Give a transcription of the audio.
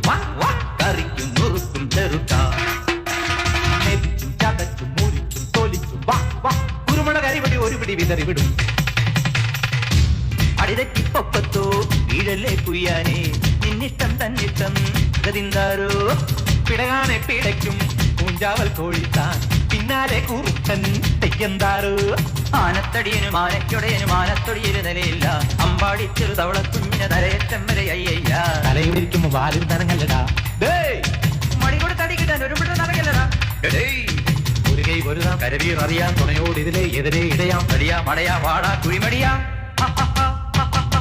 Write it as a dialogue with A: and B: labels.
A: കുറിച്ചും കറിക്കും മുറുക്കും ചെറുക്ക ചതച്ചും മുറിച്ചും തൊലിച്ചും കുരുമുളക് അരിപടി ഒരു പിടി വിതറി വിടും. അടിതെറ്റി പൊക്കത്തോ വീഴല്ലേ കുയ്യാനേ നിന്നിഷ്ടം തന്നിഷ്ടം ഗതിന്താരോ പിടകാനെ പിടയ്ക്കും പൂഞ്ചാവൽ കോഴിത്താൻ പിന്നാലെ കുറുക്കൻ തെയ്യന്താരോ ആനത്തടിയനും ആനയ്ക്കൊടയനും ആനത്തൊടിയൊരു നിലയില്ല അമ്പാടി ചെറു തവള കുഞ്ഞിനെ തലയേറ്റം വരെ അയ്യയ്യ തലയിലിരിക്കുമ്പോ വാലും തരങ്ങല്ലടാ മണി കൂടെ തടി കിട്ടാൻ ഒരു പിട നടക്കല്ലടാ ഒരു കൈ ഒരു കരവീർ അറിയാം തുണയോട് ഇതിലെ എതിരെ ഇടയാം തടിയാ മടയാ വാടാ കുഴിമടിയാ